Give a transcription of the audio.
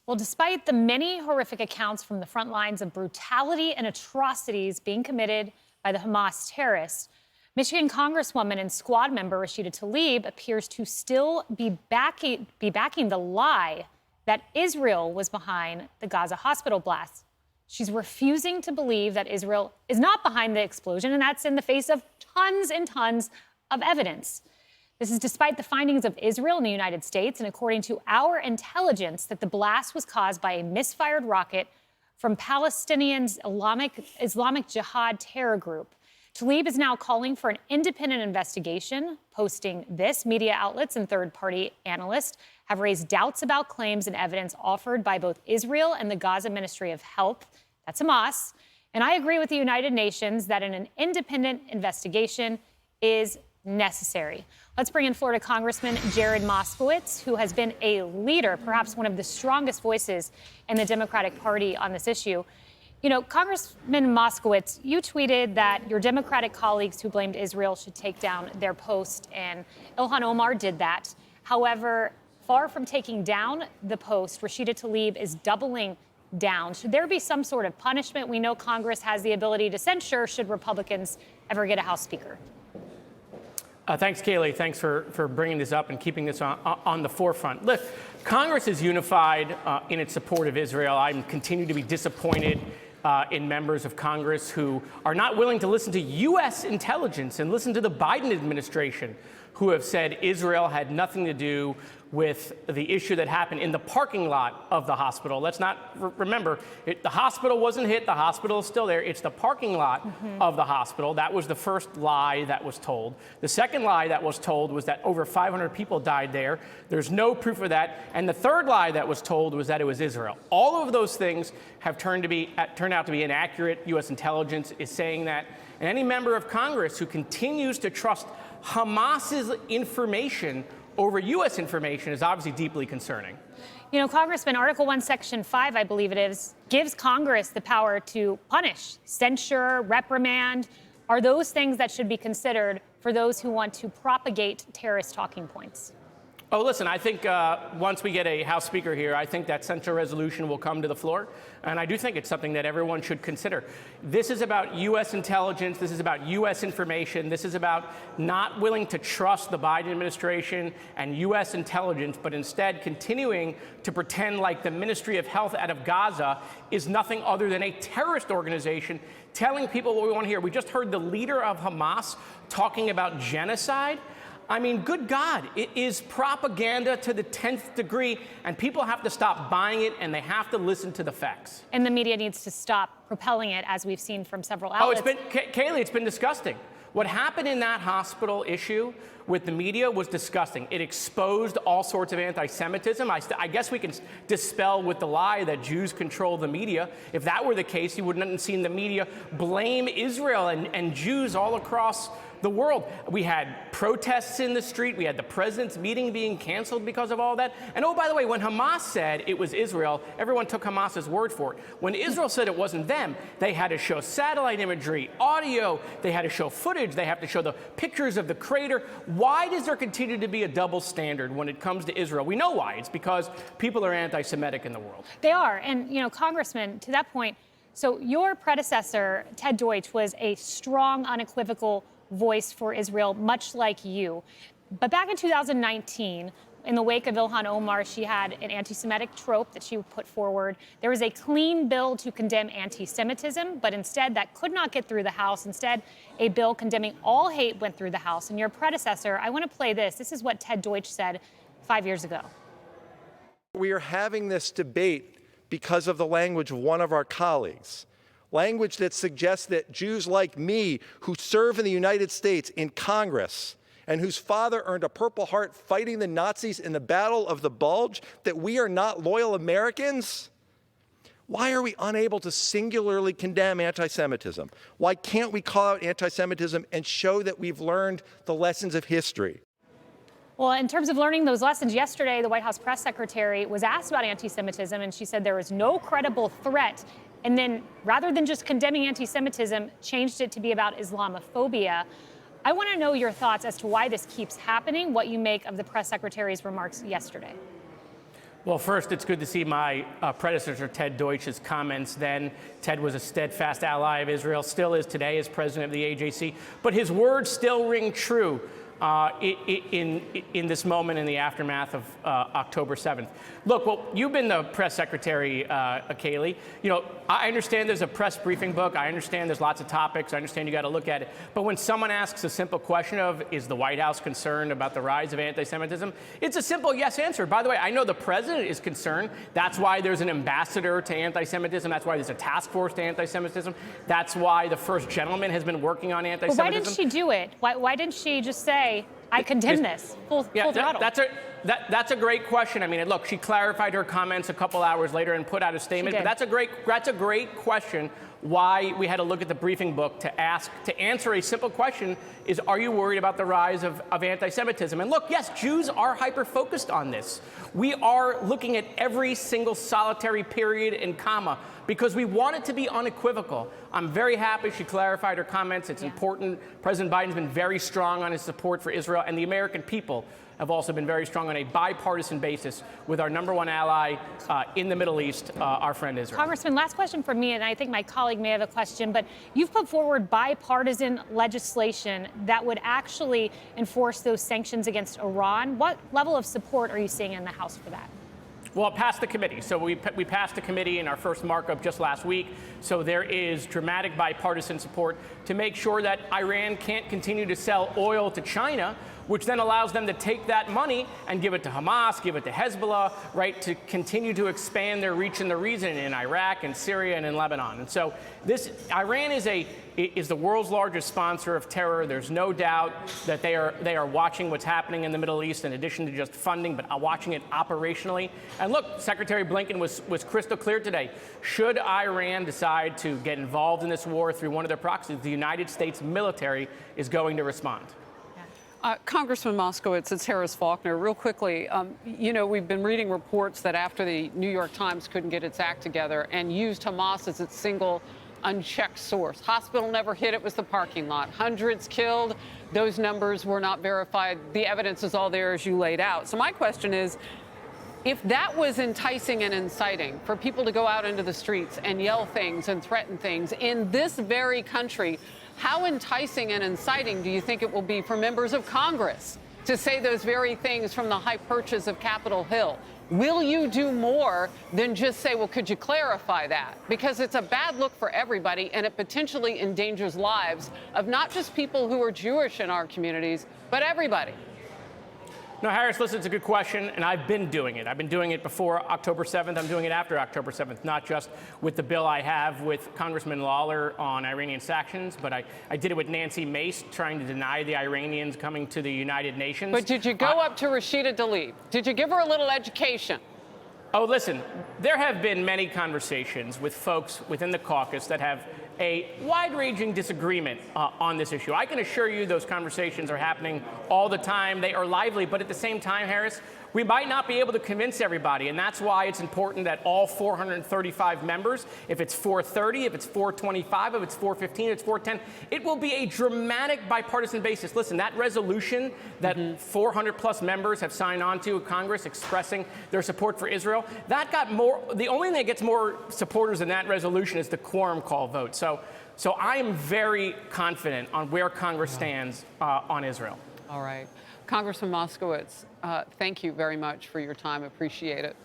Well, despite the many horrific accounts from the front lines of brutality and atrocities being committed by the Hamas terrorists, Michigan Congresswoman and squad member Rashida Tlaib appears to still be backing the lie that Israel was behind the Gaza hospital blast. She's refusing to believe that Israel is not behind the explosion, and that's in the face of tons and tons of evidence. This is despite the findings of Israel and the United States, and according to our intelligence, that the blast was caused by a misfired rocket from Palestinians' Islamic Jihad terror group. Tlaib is now calling for an independent investigation. Posting this, media outlets and third-party analysts have raised doubts about claims and evidence offered by both Israel and the Gaza Ministry of Health, that's Hamas. And I agree with the United Nations that an independent investigation is necessary. Let's bring in Florida Congressman Jared Moskowitz, who has been a leader, perhaps one of the strongest voices in the Democratic Party on this issue. You know, Congressman Moskowitz, you tweeted that your Democratic colleagues who blamed Israel should take down their post, and Ilhan Omar did that. However, far from taking down the post, Rashida Tlaib is doubling down. Should there be some sort of punishment? We know Congress has the ability to censure should Republicans ever get a House Speaker. Thanks, Kayleigh. Thanks for bringing this up and keeping this on the forefront. Look, Congress is unified in its support of Israel. I continue to be disappointed in members of Congress who are not willing to listen to U.S. intelligence and listen to the Biden administration, who have said Israel had nothing to do with the issue that happened in the parking lot of the hospital. Let's not remember, the hospital wasn't hit. The hospital is still there. It's the parking lot of the hospital. That was the first lie that was told. The second lie that was told was that over 500 people died there. There's no proof of that. And the third lie that was told was that it was Israel. All of those things have turned out to be inaccurate. U.S. intelligence is saying that. And any member of Congress who continues to trust Hamas's information over U.S. information is obviously deeply concerning. You know, Congressman, Article 1, Section 5, I believe it is, gives Congress the power to punish, censure, reprimand. Are those things that should be considered for those who want to propagate terrorist talking points? Oh, listen, I think once we get a House Speaker here, I think that censure resolution will come to the floor. And I do think it's something that everyone should consider. This is about U.S. intelligence. This is about U.S. information. This is about not willing to trust the Biden administration and U.S. intelligence, but instead continuing to pretend like the Ministry of Health out of Gaza is nothing other than a terrorist organization telling people what we want to hear. We just heard the leader of Hamas talking about genocide. I mean, good God, it is propaganda to the 10th degree, and people have to stop buying it, and they have to listen to the facts. And the media needs to stop propelling it, as we've seen from several outlets. Kayleigh, it's been disgusting. What happened in that hospital issue with the media was disgusting. It exposed all sorts of anti-Semitism. I guess we can dispel with the lie that Jews control the media. If that were the case, you wouldn't have seen the media blame Israel and Jews all across the world. We had protests in the street. We had the president's meeting being canceled because of all that. And oh, by the way, when Hamas said it was Israel, everyone took Hamas's word for it. When Israel said it wasn't them, they had to show satellite imagery, audio, they had to show footage, they have to show the pictures of the crater. Why does there continue to be a double standard when it comes to Israel? We know why. It's because people are anti-Semitic in the world. They are. And, you know, Congressman, to that point, so your predecessor, Ted Deutsch, was a strong, unequivocal voice for Israel, much like you. But back in 2019, in the wake of Ilhan Omar, she had an anti-Semitic trope that she put forward. There was a clean bill to condemn anti-Semitism, but instead that could not get through the House. Instead, a bill condemning all hate went through the House. And your predecessor, I want to play this. This is what Ted Deutsch said 5 years ago. We are having this debate because of the language of one of our colleagues. Language that suggests that Jews like me, who serve in the United States in Congress, and whose father earned a Purple Heart fighting the Nazis in the Battle of the Bulge, that we are not loyal Americans? Why are we unable to singularly condemn anti-Semitism? Why can't we call out anti-Semitism and show that we've learned the lessons of history? Well, in terms of learning those lessons, yesterday the White House press secretary was asked about anti-Semitism, and she said there was no credible threat. And then, rather than just condemning anti-Semitism, changed it to be about Islamophobia. I want to know your thoughts as to why this keeps happening, what you make of the press secretary's remarks yesterday. Well, first, it's good to see my predecessor, Ted Deutsch's comments then. Ted was a steadfast ally of Israel, still is today as president of the AJC, but his words still ring true in this moment in the aftermath of October 7th. Look, well, you've been the press secretary, Kayleigh. You know, I understand there's a press briefing book. I understand there's lots of topics. I understand you got to look at it. But when someone asks a simple question of, is the White House concerned about the rise of anti-Semitism? It's a simple yes answer. By the way, I know the president is concerned. That's why there's an ambassador to anti-Semitism. That's why there's a task force to anti-Semitism. That's why the first gentleman has been working on anti-Semitism. But why didn't she do it? Why didn't she just say, I condemn this, full throttle? That's a great question. I mean, look, she clarified her comments a couple hours later and put out a statement. But that's a great question. Why we had to look at the briefing book to answer a simple question: is, are you worried about the rise of anti-Semitism? And look, yes, Jews are hyper-focused on this. We are looking at every single solitary period and comma because we want it to be unequivocal. I'm very happy she clarified her comments. It's important. President Biden's been very strong on his support for Israel, and the American people have also been very strong on a bipartisan basis with our #1 ally in the Middle East, our friend Israel. Congressman, last question from me, and I think my colleague may have a question, but you've put forward bipartisan legislation that would actually enforce those sanctions against Iran. What level of support are you seeing in the House for that? Well, it passed the committee. So we passed the committee in our first markup just last week. So there is dramatic bipartisan support to make sure that Iran can't continue to sell oil to China, which then allows them to take that money and give it to Hamas, give it to Hezbollah, right, to continue to expand their reach in the region in Iraq and Syria and in Lebanon. And so Iran is the world's largest sponsor of terror. There's no doubt that they are watching what's happening in the Middle East in addition to just funding, but watching it operationally. And look, Secretary Blinken was crystal clear today. Should Iran decide to get involved in this war through one of their proxies, the United States military is going to respond. Congressman Moskowitz, it's Harris Faulkner. Real quickly, you know, we've been reading reports that after the New York Times couldn't get its act together and used Hamas as its single unchecked source. Hospital never hit, it was the parking lot. Hundreds killed, those numbers were not verified. The evidence is all there as you laid out. So my question is, if that was enticing and inciting for people to go out into the streets and yell things and threaten things in this very country, how enticing and inciting do you think it will be for members of Congress to say those very things from the high perches of Capitol Hill? Will you do more than just say, well, could you clarify that? Because it's a bad look for everybody, and it potentially endangers lives of not just people who are Jewish in our communities, but everybody. No, Harris, listen, it's a good question, and I've been doing it. I've been doing it before October 7th. I'm doing it after October 7th, not just with the bill I have with Congressman Lawler on Iranian sanctions, but I did it with Nancy Mace trying to deny the Iranians coming to the United Nations. But did you go up to Rashida Tlaib? Did you give her a little education? Oh, listen, there have been many conversations with folks within the caucus that have a wide-ranging disagreement on this issue. I can assure you those conversations are happening all the time. They are lively, but at the same time, Harris, we might not be able to convince everybody, and that's why it's important that all 435 members, if it's 430, if it's 425, if it's 415, if it's 410, it will be a dramatic bipartisan basis. Listen, that resolution that 400-plus members have signed on to Congress expressing their support for Israel, that got more. The only thing that gets more supporters in that resolution is the quorum call vote. So I am very confident on where Congress stands on Israel. All right. Congressman Moskowitz, thank you very much for your time. Appreciate it.